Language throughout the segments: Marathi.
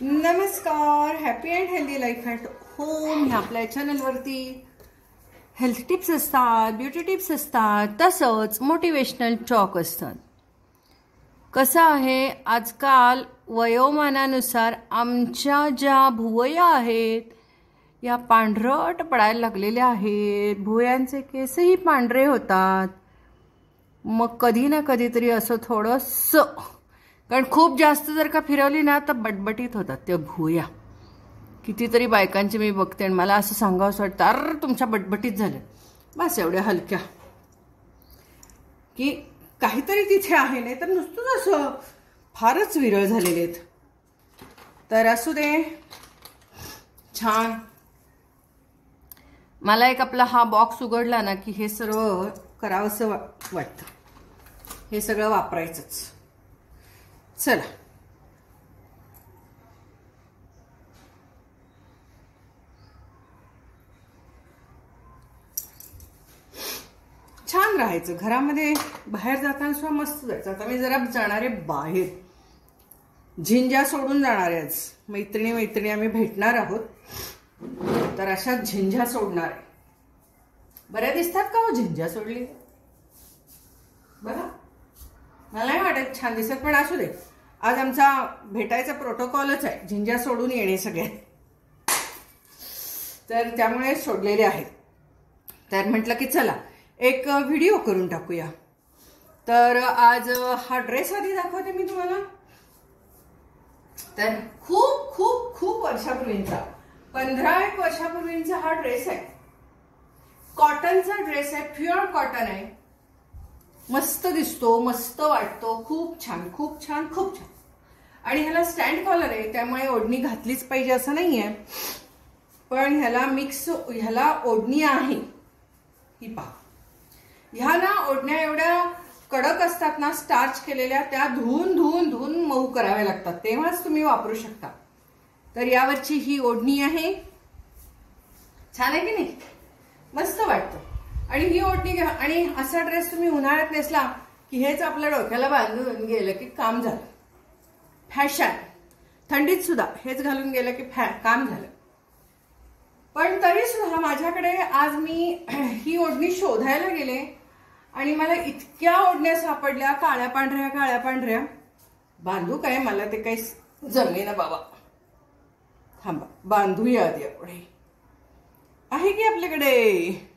नमस्कार. Happy and healthy life at home ह्या आपल्या चॅनलवरती हेल्थ टिप्स असतात, ब्युटी टिप्स असतात, तसंच मोटिवेशनल टॉक असतात. कसं आहे, आजकाल वयोमानानुसार आमच्या ज्या भुवया आहेत या पांढरट पडायला लागलेल्या आहेत. भुवयांचे केसही पांढरे होतात. मग कधी ना कधीतरी असं थोडंसं, कारण खूप जास्त जर का फिरवली ना तर बटबटीत होतात त्या भुवया. कितीतरी बायकांचे मी बघते आणि मला असं सांगावंसं वाटतं, अरे तुमच्या बटबटीत झाल्या बस एवढ्या हलक्या, की काहीतरी तिथे आहे, नाही तर नुसतंच असं फारच विरळ झालेले आहेत. तर असू दे, छान. मला एक आपला हा बॉक्स उघडला ना की हे सर्व करावंसं वाटतं. हे सगळं वापरायचंच. चला, छान राहायचं घरामध्ये. बाहेर जाताना सुद्धा मस्त जायचं. आता मी जरा जाणारे बाहेर, झिंजा सोडून जाणार आहे. आज मैत्रिणी आम्ही भेटणार आहोत, तर अशा झिंजा सोडणार आहे. बऱ्या दिसतात का हो झिंजा सोडली? बघा, मला नाही वाटत छान दिसत, पण असू दे. आज आमचा भेटायचा प्रोटोकॉलच आहे झिंजा सोडून येणे सगळे, तर त्यामुळे सोडलेले आहेत. तर म्हटलं की चला एक व्हिडिओ करून टाकूया. तर आज हा ड्रेस आधी दाखवते मी तुम्हाला. तर खूप खूप खूप वर्षापूर्वींचा, 15 वर्षापूर्वींचा हा ड्रेस आहे. कॉटनचा ड्रेस आहे, प्युअर कॉटन आहे. मस्त दिसतो, मस्त वाटतो, खूप छान खूप छान खूप छान. आणि ह्याला स्टँड कॉलर आहे, त्यामुळे ओढणी घातलीच पाहिजे असं नाहीये, पण ह्याला ओढणी आहे. ही पहा, ह्या ना ओढण्या एवढ्या कडक असतात ना, स्टार्च केलेल्या, त्या धुवून मऊ कराव्या लागतात, तेव्हाच तुम्ही वापरू शकता. तर यावरची ही ओढणी आहे. छान आहे की नाही? मस्त वाटतं. आणि ही ओढणी घ्या आणि असा ड्रेस तुम्ही उन्हाळ्यात नेसला की हेच आपल्या डोक्याला बांधून गेलं की काम झालं. फॅशन. थंडीत सुद्धा हेच घालून गेलं की काम झालं. पण तरी सुद्धा माझ्याकडे आज मी ही ओढणी शोधायला गेले आणि मला इतक्या ओढण्या सापडल्या, काळ्या पांढऱ्या. बांधू काय? मला ते काही जमेना बाबा. थांबा, बांधूया आधी आपण. आहे की आपल्याकडे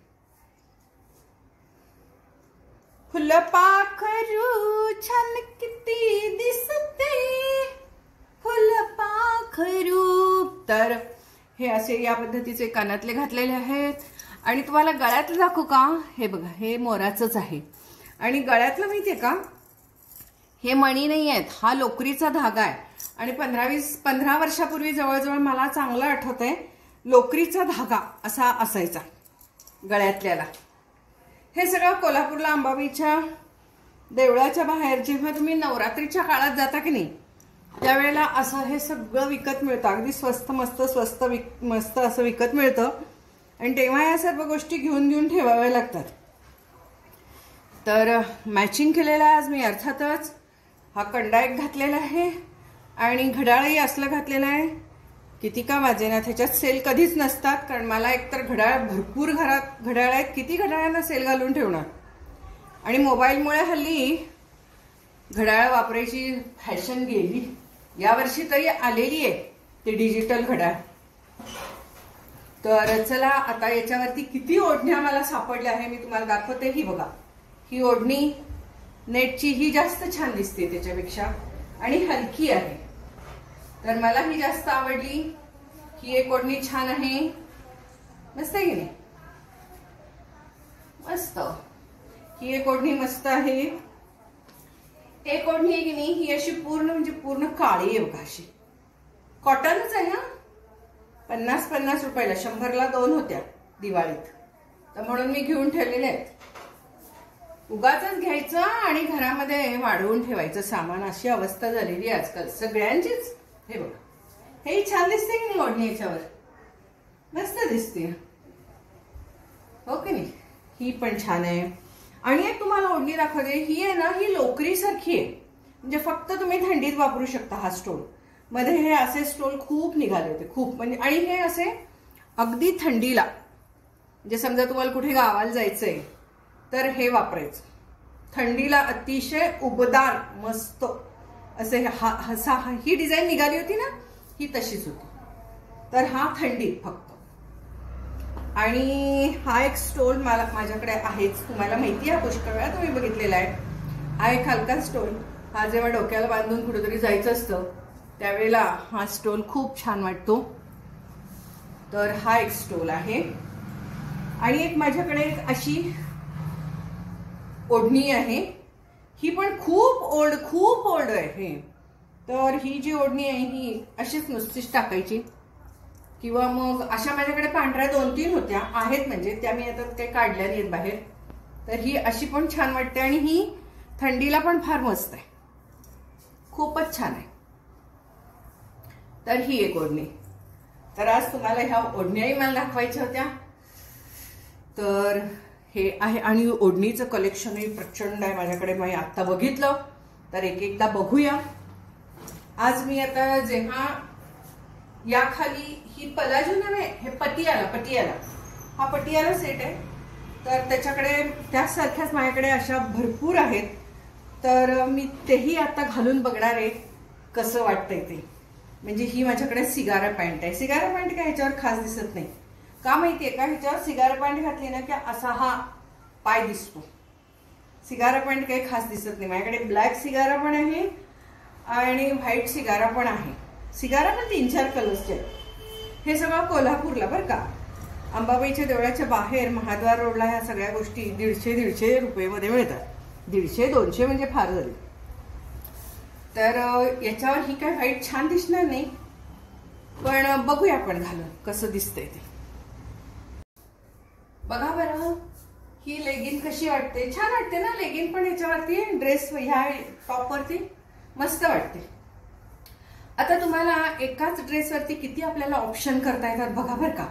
फुलपाखरू छान किती दिसते, फुलपाखरू. तर हे असे या पद्धतीचे कानातले घातलेले आहेत. आणि तुम्हाला गळ्यातलं दाखवू का? हे बघा, हे मोराचंच आहे. आणि गळ्यातलं माहितीये का, हे मणी नाही आहेत, हा लोकरीचा धागा आहे. आणि 15 वर्षापूर्वी जवळजवळ मला चांगलं आठवतंय, लोकरीचा धागा असा असायचा गळ्यातल्याला. हे सगळं कोल्हापूरला अंबाबाईच्या देवळाच्या बाहेर जेव्हा तुम्ही नवरात्रीच्या काळात जाता की नाही, त्यावेळेला असं हे सगळं विकत मिळतं. अगदी स्वस्त मस्त असं विकत मिळतं. आणि तेव्हा या सर्व गोष्टी घेऊन ठेवाव्या लागतात. तर मॅचिंग केलेला आहे आज मी. अर्थातच हा कंडा एक घातलेला आहे आणि घड्याळही असलं घातलेलं आहे. किती का वाजेना, त्याच्यात सेल कधीच नसतात, कारण मला एकतर घड्याळ भरपूर घरात घड्याळ आहेत, किती घड्याळांना सेल घालून ठेवणार. आणि मोबाईलमुळे हल्ली घड्याळ वापरायची फॅशन गेली. यावर्षी तरी आलेली आहे ते डिजिटल घड्याळ. तर चला, आता याच्यावरती किती ओढण्या मला सापडल्या आहे मी तुम्हाला दाखवते. ही बघा, ही ओढणी नेटची ही जास्त छान दिसते त्याच्यापेक्षा आणि हलकी आहे. तर मला ही जास्त आवडली. ही एक ओढणी छान आहे, मस्त आहे की नाही? मस्त. ही एक ओढणी मस्त आहे. एक ओढणी आहे की नाही, ही अशी पूर्ण काळी आहे बघा, अशी कॉटनच आहे. हा 50 रुपयाला, 100ला 2 होत्या दिवाळीत, तर म्हणून मी घेऊन ठेवलेले आहेत. उगाचच घ्यायचं आणि घरामध्ये वाढवून ठेवायचं सामान, अशी अवस्था झालेली आहे आजकाल सगळ्यांचीच. हे बघा, हे छान दिसते की नाही ओढणी? याच्यावर मस्त दिसते, हो की नाही? ही पण छान आहे. आणि एक तुम्हाला ओढणी दाखवते. ही आहे ना, ही लोकरी सारखी आहे, म्हणजे फक्त तुम्ही थंडीत वापरू शकता हा स्टोन. मध्ये हे असे स्टोल खूप निघाले होते, खूप म्हणजे. आणि हे असे अगदी थंडीला, म्हणजे समजा तुम्हाला कुठे गावाला जायचंय तर हे वापरायचं. थंडीला अतिशय उबदार मस्त असे. ही डिझाईन निघाली होती ना, ही तशीच होती. तर हा थंडी फक्त. आणि हा एक स्टोल मला माझ्याकडे आहेच, तुम्हाला माहिती आहे, पुष्कळ वेळा तुम्ही बघितलेला आहे. हा एक हलका स्टोल. हा जेव्हा डोक्याला बांधून कुठेतरी जायचं असतं त्यावेळेला हा स्टोल खूप छान वाटतो. तर हा एक स्टोल आहे. आणि एक माझ्याकडे एक अशी ओढणी आहे, ही पण खूप ओल्ड आहे. तर ही जी ओढणी आहे ही अशीच नुसतीच टाकायची, किंवा मग अशा माझ्याकडे पांढऱ्या 2-3 होत्या आहेत, म्हणजे त्या मी आता काही काढल्या नाहीत बाहेर. तर ही अशी पण छान वाटते आणि ही थंडीला पण फार मस्त आहे, खूपच छान आहे. तर ही एक ओढणी. तर आज तुम्हाला ह्या ओढण्याही मला दाखवायच्या होत्या. तर हे आहे. आणि ओढणीचं कलेक्शनही प्रचंड आहे माझ्याकडे. मी आता बघितलं तर एकदा बघूया. आज मी आता जेव्हा या खाली ही पलाजो नव्हे, हे पटियाला हा पटियाला सेट आहे. तर त्याच्याकडे त्यासारख्याच माझ्याकडे अशा भरपूर आहेत. तर मी तेही आता घालून बघणार आहे कसं वाटतंय ते. म्हणजे ही माझ्याकडे सिगारा पॅन्ट आहे. सिगारा पॅन्ट काय ह्याच्यावर खास दिसत नाही, का माहितीये का? ह्याच्यावर सिगारा पॅन्ट घातली ना की असा हा पाय दिसतो. सिगारा पॅन्ट काही खास दिसत नाही. माझ्याकडे ब्लॅक सिगारा पण आहे आणि व्हाईट सिगारा पण आहे. सिगारा पण 3-4 कलर्सचे. हे सगळं कोल्हापूरला बरं का. अंबाबाईच्या देवळाच्या बाहेर महाद्वार रोडला ह्या सगळ्या गोष्टी 150-150 रुपये मिळतात. 150-200 म्हणजे फार झाले. तर याच्यावर ही काय व्हाईट छान दिसणार नाही, पण बघूया आपण घालून कसं दिसतंय ते. बघा बरं ही लेगिन कशी वाटते. छान वाटते ना लेगिन पण याच्यावरती. ड्रेस ह्या टॉपवरती मस्त वाटते. आता तुम्हाला एकाच ड्रेसवरती किती आपल्याला ऑप्शन करता येतात बघा बरं का.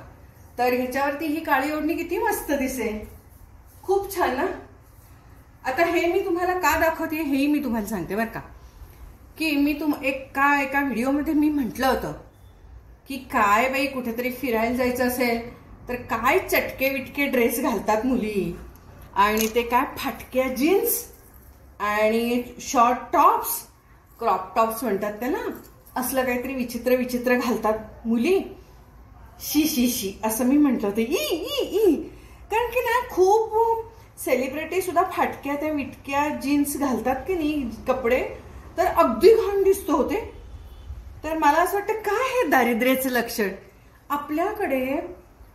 तर ह्याच्यावरती ही काळी ओढणी किती मस्त दिसेल, खूप छान ना. आता हे मी तुम्हाला का दाखवते हेही मी तुम्हाला सांगते बरं का. की मी एका व्हिडिओमध्ये मी म्हटलं होतं की काय बाई कुठेतरी फिरायला जायचं असेल तर काय चटके विटके ड्रेस घालतात मुली, आणि ते काय फाटक्या जीन्स आणि शॉर्ट टॉप्स, क्रॉप टॉप्स म्हणतात त्याला, असलं काहीतरी विचित्र घालतात मुली. शी असं मी म्हटलं होतं. ई कारण की ना खूप सेलिब्रिटी सुद्धा फाटक्या त्या विटक्या जीन्स घालतात की नाही कपडे, तर अगदी घाण दिसतो होते. तर मला असं वाटतं काय हे दारिद्र्याचं लक्षण. आपल्याकडे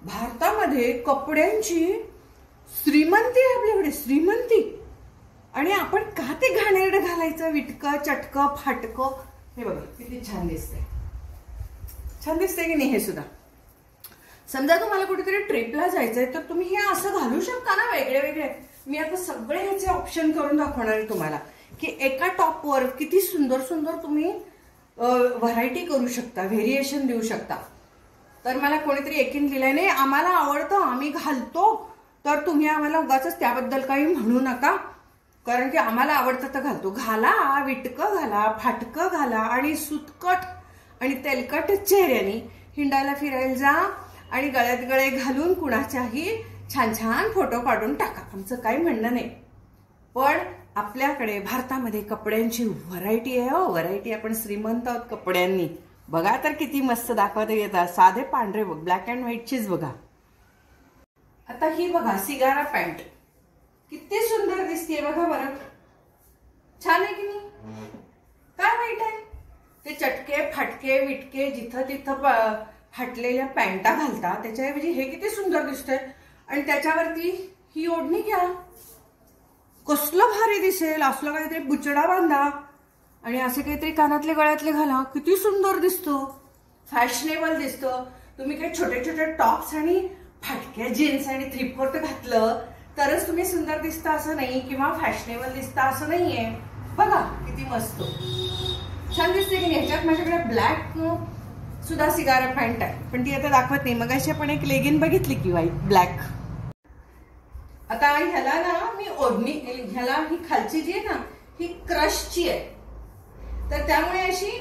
भारतामध्ये कपड्यांची श्रीमंती आहे, आपल्याकडे श्रीमंती, आणि आपण का ते घाणेरडं घालायचं, विटकं चटकं फाटकं. हे बघा किती छान दिसतंय, छान दिसतंय की नाही. हे सुद्धा समजा तुम्हाला कुठेतरी ट्रिपला जायचंय तर तुम्ही हे असं घालू शकता ना वेगळे वेगळे. मी आता सगळे ह्याचे ऑप्शन करून दाखवणार आहे तुम्हाला की एका टॉपवर किती सुंदर तुम्ही व्हरायटी करू शकता, व्हेरिएशन देऊ शकता. तर मला कोणीतरी एकीन लिहिलंय, नाही आम्हाला आवडतं आम्ही घालतो, तर तुम्ही आम्हाला उगाच त्याबद्दल काही म्हणू नका, कारण की आम्हाला आवडतं तर घालतो. घाला, विटकं घाला, फाटकं घाला, आणि सुतकट आणि तेलकट चेहऱ्याने हिंडायला फिरायला जा, आणि गळ्यात गळे घालून कुणाच्याही छान फोटो काढून टाका. आमचं काही म्हणणं नाही, पण आपल्याकडे भारतामध्ये कपड्यांची व्हरायटी आहे. व्हरायटी. आपण श्रीमंत आहोत कपड्यांनी. बघा तर किती मस्त दाखवता येतात. साधे पांढरे ब्लॅक अँड व्हाईटचीच बघा. आता ही बघा सिगारा पॅन्ट किती सुंदर दिसते बघा बरं. छान आहे की नाही. काय वाईट आहे. ते चटके फाटके विटके जिथं तिथं फाटलेल्या पॅन्टा घालता, त्याच्याऐवजी हे किती सुंदर दिसतंय. आणि त्याच्यावरती ही ओढणी घ्या, कसलं भारी दिसेल. असलं काहीतरी बुचडा बांधा आणि असे काहीतरी कानातले गळ्यातले घाला, किती सुंदर दिसतो, फॅशनेबल दिसतो. तुम्ही काही छोटे टॉप्स आणि फाटक्या जीन्स आणि 3/4 घातलं तरच तुम्ही सुंदर दिसता असं नाही, किंवा फॅशनेबल दिसता असं नाहीये. बघा किती मस्त छान दिसते की नाही. ह्याच्यात माझ्याकडे ब्लॅक सुद्धा सिगारा पॅन्ट आहे, पण ती आता दाखवत नाही. मग अशी आपण एक लेगिन बघितली की व्हाईट ब्लॅक. आता ह्याला ना मी ओढणी, ह्याला ही खालची जी आहे ना ही क्रशची आहे, तर त्यामुळे अशी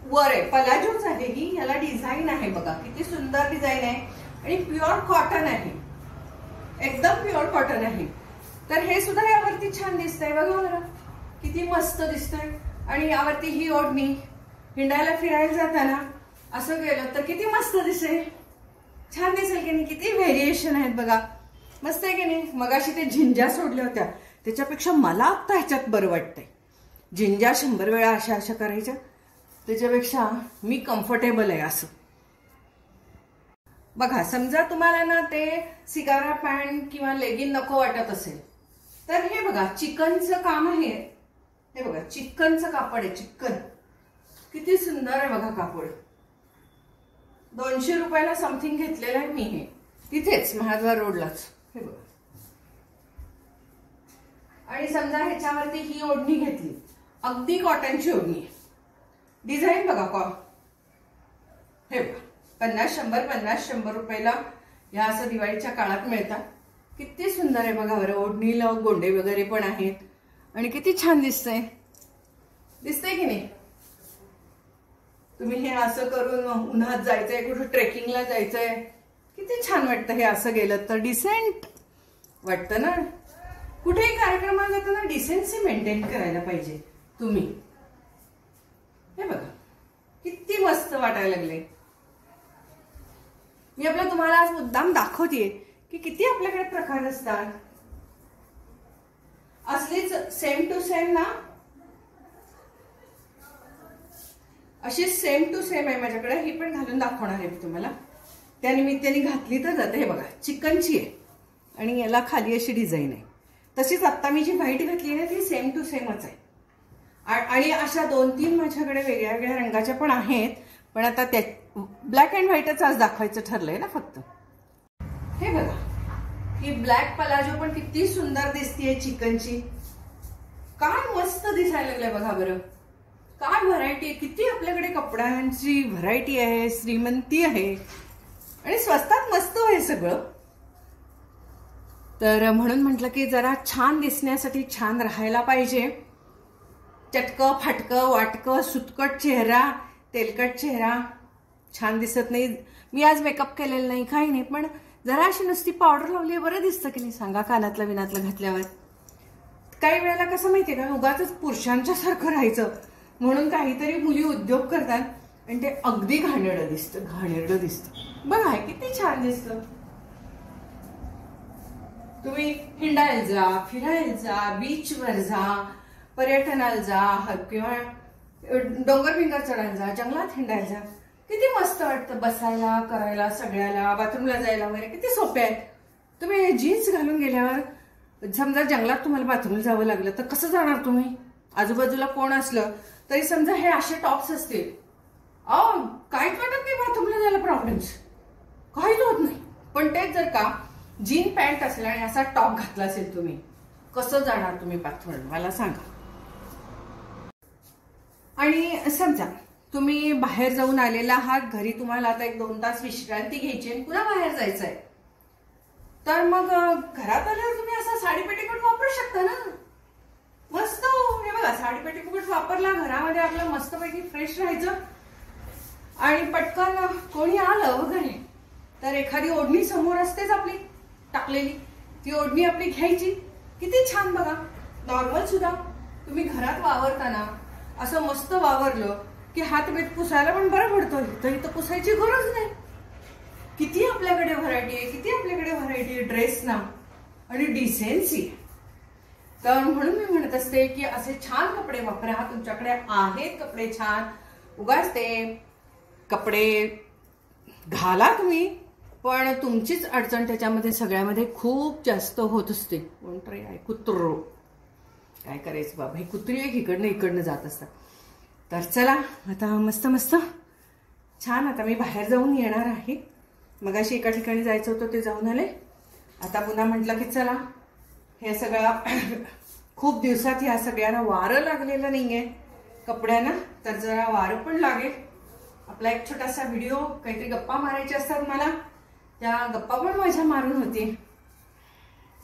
वर आहे, पलाजोच आहे ही, याला डिझाईन आहे बघा, किती सुंदर डिझाईन आहे आणि प्युअर कॉटन आहे, एकदम प्युअर कॉटन आहे. तर हे सुद्धा यावरती छान दिसतंय बघा बरं, किती मस्त दिसतंय. आणि यावरती ही ओढणी, हिंडायला फिरायला जाताना असं गेलं तर किती मस्त दिसेल, छान दिसेल की नाही. किती व्हेरिएशन आहेत बघा, मस्त आहे की नाही. मगाशी ते झिंजा सोडल्या होत्या, त्याच्यापेक्षा मला आता ह्याच्यात बरं वाटतंय. झिंजा 100 वेळा अशा अशा करायच्या, त्याच्यापेक्षा मी कम्फर्टेबल आहे असं बघा. समजा तुम्हाला ना ते सिगारा पॅन्ट किंवा लेगिन नको वाटत असेल तर हे बघा चिकनचं काम आहे. हे बघा चिकनचं कापड आहे, चिकन किती सुंदर आहे बघा कापड. 200 रुपयाला समथिंग घेतलेलं आहे मी हे, तिथेच महाद्वार रोडलाच. हे बघा. आणि समजा ह्याच्यावरती ही ओढणी घेतली, अगदी कॉटनची ओढणी आहे. डिझाईन बघा हे बघा 50-100 रुपयाला ह्या असं दिवाळीच्या काळात मिळतात. किती सुंदर आहे बघा बरं. ओढणीला गोंडे वगैरे पण आहेत आणि किती छान दिसतंय की नाही. तुम्ही हे असं करून उन्हात जायचंय, कुठे ट्रेकिंगला जायचंय, किती छान वाटतं हे असं गेलं तर. डिसेंट वाटतं ना, कुठेही कार्यक्रमाला जाताना डिसेन्सी मेंटेन करायला पाहिजे तुम्ही. हे बघा किती मस्त वाटायला लागले. मी आपलं तुम्हाला आज मुद्दाम दाखवतेय की किती आपल्याकडे प्रकार असतात. असलीच सेम टू सेम ना, अशी सेम टू सेम आहे माझ्याकडे. ही पण घालून दाखवणार आहे मी तुम्हाला, त्या निमित्ताने घातली तर जाते. हे बघा चिकनची आहे आणि याला खाली अशी डिझाईन आहे. तशीच आता मी जी व्हाईट घातली ना ती सेम टू सेमच आहे. आणि अशा 2-3 माझ्याकडे वेगळ्या वेगळ्या रंगाच्या पण आहेत, पण आता त्या ब्लॅक अँड व्हाईटच आज दाखवायचं ठरलंय ना फक्त. हे बघा ही ब्लॅक पलाजो पण किती सुंदर दिसतीये चिकनची, काय मस्त दिसायला लागलंय बघा बरं. काय व्हरायटी आहे, किती आपल्याकडे कपड्यांची व्हरायटी आहे, श्रीमंती आहे आणि स्वस्तात मस्त आहे सगळं. तर म्हणून म्हटलं की जरा छान दिसण्यासाठी छान राहायला पाहिजे. चटकं फाटकं वाटकं सुतकट चेहरा, तेलकट चेहरा छान दिसत नाही. मी आज मेकअप केलेला नाही, काही नाही, पण जरा अशी नुसती पावडर लावली बरं दिसतं की नाही सांगा. कानातलं विनातलं घातल्यावर काही वेळेला कसं माहितीये का, उगाच पुरुषांच्या सारखं राहायचं म्हणून काहीतरी मुली उद्योग करतात आणि ते अगदी घाणेरडं दिसतं. बघा किती छान दिसतं. तुम्ही हिंडायला जा, फिरायला जा, बीचवर जा, पर्यटनाला जा किंवा डोंगर बिंगर चढायला जा, जंगलात हिंडायला जा, किती मस्त वाटतं बसायला करायला सगळ्याला. बाथरूमला जायला वगैरे किती सोपे आहेत. तुम्ही जीन्स घालून गेल्यावर समजा जंगलात तुम्हाला बाथरूमला जावं लागलं तर कसं जाणार तुम्ही. आजूबाजूला कोण असलं तरी समजा हे असे टॉप्स असतील, काहीच वाटत नाही बाथरूमला जायला, प्रॉब्लेम्स काहीच होत नाही. पण तेच जर का जीन पॅन्ट असला आणि असा टॉप घातला असेल तुम्ही, कसं जाणार तुम्ही बाथरूमला मला सांगा. आणि समजा तुम्ही बाहेर जाऊन आलेला आहात, घरी तुम्हाला आता 1-2 तास विश्रांती घ्यायची आणि पुन्हा बाहेर जायचंय, तर मग घरात आल्यावर तुम्ही असा साडी पेटीकोट वापरू शकता ना, मस्त. हे बघा साडी पेटीकोट वापरला, घरामध्ये आपलं मस्तपैकी फ्रेश राहायचं. आणि पटकन कोणी आलं वगैरे तर एखादी ओढणी समोर असतेच आपली टाकलेली, ती ओढणी आपली घ्यायची. किती छान बघा. नॉर्मल सुद्धा तुम्ही घरात वावरताना असं मस्त वावरलं की हात बीत पुसायला पण बरं पडतो. तर इथं पुसायची गरज नाही. किती आपल्याकडे व्हरायटी आहे, ड्रेस ना आणि डिसेन्सी. तर म्हणून मी म्हणत असते की असे छान कपडे वापरा. तुमच्याकडे आहेत कपडे छान, उगाच ते कपडे घाला तुम्ही, पण तुमचीच अडचण त्याच्यामध्ये सगळ्यामध्ये खूप जास्त होत असते. कोणतरी आहे कुत्रो, काय करायचं बाबा, ही कुत्री एक इकडनं जात असतात. तर चला आता मस्त छान. आता मी बाहेर जाऊन येणार आहे. मगाशी एका ठिकाणी जायचं होतं ते जाऊन आले. आता पुन्हा म्हटलं की चला हे सगळं खूप दिवसात ह्या सगळ्यांना वारं लागलेलं नाहीये कपड्यांना, तर जरा वारं पण लागेल. आपला एक छोटासा व्हिडिओ, काहीतरी गप्पा मारायचे असतात मला, त्या गप्पा पण माझ्या मारून होती.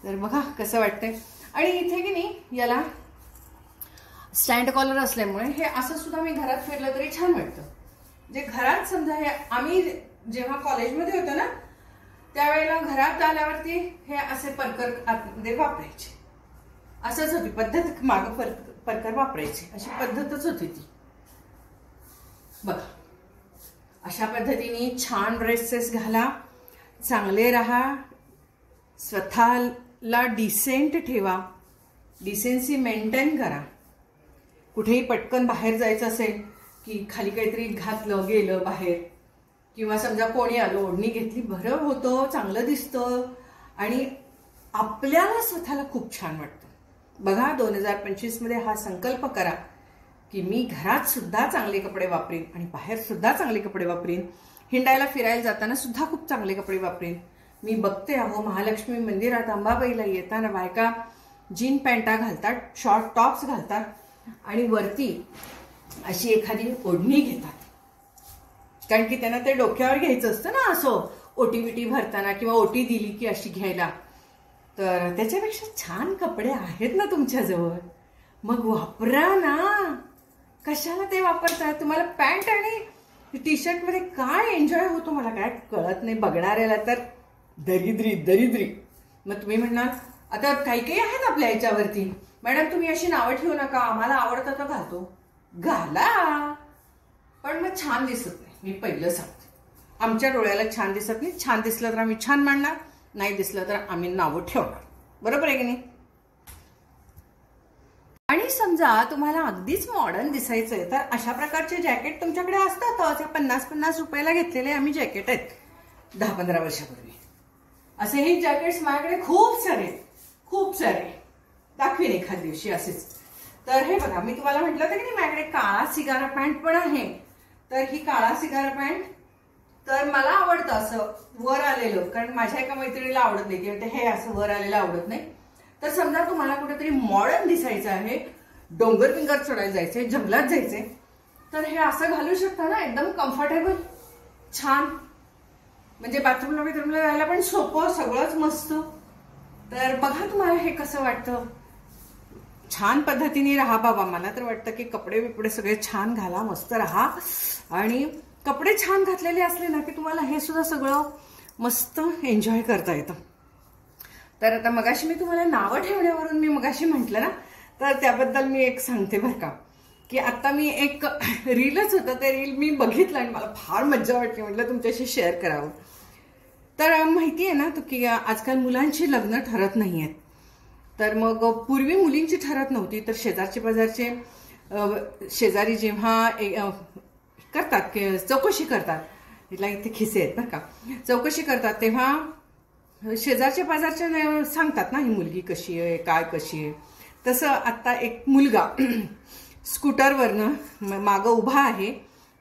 तर बघा कसं वाटतंय. आणि इथे की नाही याला स्टँड कॉलर असल्यामुळे हे असं सुद्धा मी घरात फिरलं तरी छान वाटतं. जे घरात समजा हे आम्ही जेव्हा कॉलेजमध्ये होतो ना त्यावेळेला घरात आल्यावरती हे असे परकर आतमध्ये वापरायचे. असंच होती पद्धत, मागं परकर वापरायचे अशी पद्धतच होती ती. बघा अशा पद्धतीने छान ड्रेसेस घाला, चांगले राहा, स्वतःला डिसेंट ठेवा, डिसेन्सी मेंटेन करा. कुठेही पटकन बाहेर जायचं असेल की खाली काहीतरी घातलं गेलं बाहेर, किंवा समजा कोणी आलं ओढणी घेतली, बरं होतं, चांगलं दिसतं आणि आपल्याला स्वतःला खूप छान वाटतं. बघा 2025 मध्ये हा संकल्प करा की मी घरात सुद्धा चांगले कपडे वापरीन आणि बाहेर सुद्धा चांगले कपडे वापरीन, हिंडायला फिरायला जाताना सुद्धा खूप चांगले कपडे वापरीन. मी बघते अहो महालक्ष्मी मंदिरात अंबाबाईला येताना बायका जीन पॅन्टा घालतात, शॉर्ट टॉप्स घालतात आणि वरती अशी एखादी ओढणी घेतात, कारण की त्यांना ते डोक्यावर घ्यायचं असतं ना, असं ओटी बिटी भरताना किंवा ओटी दिली की अशी घ्यायला. तर त्याच्यापेक्षा छान कपडे आहेत ना तुमच्याजवळ, मग वापरा ना. कशाला ते वापरताय? तुम्हाला पॅन्ट आणि टी शर्ट मध्ये काय एन्जॉय होतो मला काय कळत नाही. बघणाऱ्याला तर दरिद्री दरिद्री. मग तुम्ही म्हणाल आता काही काही आहेत आपल्या याच्यावरती, मॅडम तुम्ही अशी नावं ठेवू नका, आम्हाला आवडतं तर घालतो, घाला, पण मग छान दिसत नाही. मी पहिलं सांगते, आमच्या डोळ्याला छान दिसत नाही. छान दिसलं तर आम्ही छान मांडणार, नाही दिसलं तर आम्ही नावं ठेवणार. बरोबर आहे की नाही? आणि समजा तुम्हाला अगदीच मॉडर्न दिसायचंय तर अशा प्रकारचे जॅकेट तुमच्याकडे असतातच. 50-50 रुपयाला घेतलेले आम्ही जॅकेट आहेत 10-15 वर्षापूर्वी. असेही जॅकेट्स माझ्याकडे खूप सारे दाखवीन एखाद दिवशी असेच. तर हे बघा मी तुम्हाला म्हटलं होतं की नाही माझ्याकडे काळा सिगारा पॅन्ट पण आहे. तर ही काळा सिगारा पॅन्ट तर मला आवडतं असं वर आलेलं, कारण माझ्या एका मैत्रिणीला आवडत नाही, की हे असं वर आलेलं आवडत नाही. तर समजा तुम्हाला कुठेतरी मॉडर्न दिसायचं आहे, डोंगर पिंगर चढायला जायचंय, जंगलात जायचंय, तर हे असं घालू शकता ना, एकदम कम्फर्टेबल छान. म्हणजे बाथरूमला जायला पण सोपं, सगळंच मस्त. तर बघा तुम्हाला हे कसं वाटतं. छान पद्धतीने राहा बाबा. मला तर वाटतं की कपडे बिपडे सगळे छान घाला, मस्त राहा. आणि कपडे छान घातलेले असले ना की तुम्हाला हे सुद्धा सगळं मस्त एन्जॉय करता येतं. तर आता मगाशी मी तुम्हाला नावं ठेवण्यावरून मी मगाशी म्हटलं ना, तर त्याबद्दल मी एक सांगते बरं का, की आता मी एक रीलच होतं, ते रील मी बघितलं आणि मला फार मज्जा वाटली, म्हटलं तुमच्याशी शेअर करावं. तर माहिती आहे ना की आजकाल मुलांची लग्न ठरत नाही आहेत. तर मग पूर्वी मुलींची ठरत नव्हती, तर शेजारचे पाजारचे शेजारी जेव्हा करतात चौकशी करतात, तिला इथे खिसे आहेत बरं का, चौकशी करतात तेव्हा शेजारच्या पाजारच्या सांगतात ना ही मुलगी कशी आहे, काय कशी आहे. तसं आता एक मुलगा स्कूटरवरनं मागं उभा आहे,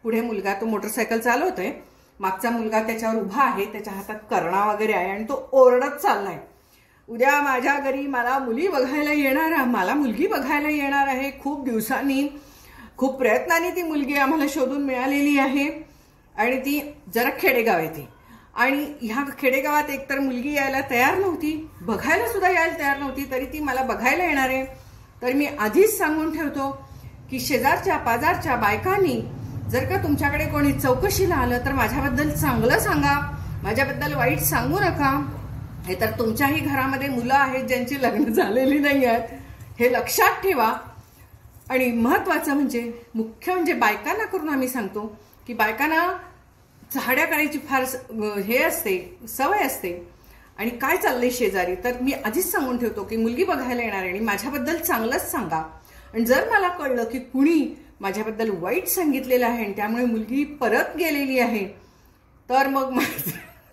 पुढे मुलगा तो मोटरसायकल चालवतोय, मागचा मुलगा त्याच्यावर उभा आहे, त्याच्या हातात करणा वगैरे आहे आणि तो ओरडत चाललाय, उद्या माझ्या घरी मला मुलगी बघायला येणार आहे. खूप दिवसांनी खूप प्रयत्नाने ती मुलगी आम्हाला शोधून मिळालेली आहे आणि ती जरा खेडेगाव आहे ती. आणि ह्या खेडेगावात एकतर मुलगी यायला तयार नव्हती, बघायला सुद्धा यायला तयार नव्हती, तरी ती मला बघायला येणार आहे. तर मी आधीच सांगून ठेवतो की शेजारच्या पाजारच्या बायकांनी जर का तुमच्याकडे कोणी चौकशीला आलं तर माझ्याबद्दल चांगलं सांगा, माझ्याबद्दल वाईट सांगू नका. हे तर तुमच्याही घरामध्ये मुलं आहेत ज्यांची लग्न झालेली नाही आहेत, हे लक्षात ठेवा. आणि महत्वाचं म्हणजे मुख्य म्हणजे बायकांना करून आम्ही सांगतो की बायकांना चहाड्या करायची फार हे असते, सवय असते. आणि काय चाललंय शेजारी, तर मी आधीच सांगून ठेवतो की मुलगी बघायला येणार आहे आणि माझ्याबद्दल चांगलंच सांगा. आणि जर मला कळलं की कुणी माझ्याबद्दल वाईट सांगितलेलं आहे आणि त्यामुळे मुलगी परत गेलेली आहे, तर मग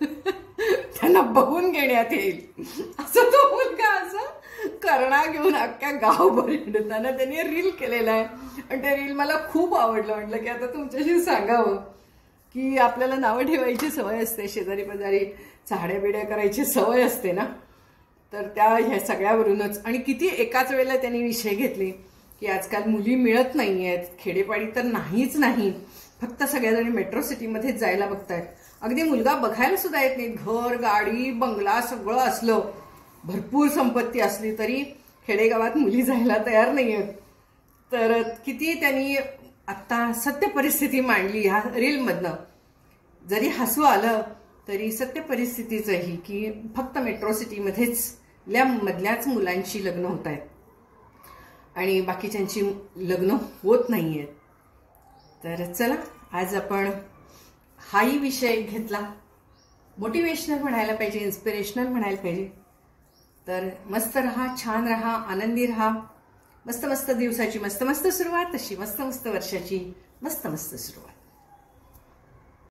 त्यांना बघून घेण्यात येईल. असं तो मुलगा असं करणा घेऊन अख्ख्या गावभर हिंडताना त्यांनी रील केलेला आहे आणि ते रील मला खूप आवडलं. म्हटलं की आता तुमच्याशी सांगावं की आपल्याला नावं ठेवायची सवय असते, शेजारी पाजारी चाहड्या बिड्या करायची सवय असते ना, तर त्या ह्या सगळ्यावरूनच. आणि किती एकाच वेळेला त्यांनी विषय घेतले की आजकाल मुली मिळत नाहीयेत, खेडेपाडी तर नाहीच नाही, फक्त सगळ्याजणी मेट्रो सिटीमध्येच जायला बघतायत. अगदी मुलगा बघायला सुद्धा येत नाही, घर गाडी बंगला सगळं असलं, भरपूर संपत्ती असली तरी खेडेगावात मुली जायला तयार नाहीयेत. तर किती त्यांनी आता सत्य परिस्थिती मांडली ह्या रीलमधनं. जरी हसू आलं तरी सत्य परिस्थितीचंही की फक्त मेट्रो सिटीमध्येच मधल्याच मुलांची लग्न होत आहेत आणि बाकीच्यांची लग्न होत नाही आहेत. तर चला, आज आपण हाही विषय घेतला. मोटिवेशनल म्हणायला पाहिजे, इन्स्पिरेशनल म्हणायला पाहिजे. तर मस्त रहा, छान रहा, आनंदी रहा. मस्त मस्त दिवसाची मस्त मस्त सुरुवात, तशी मस्त मस्त वर्षाची मस्त मस्त सुरुवात.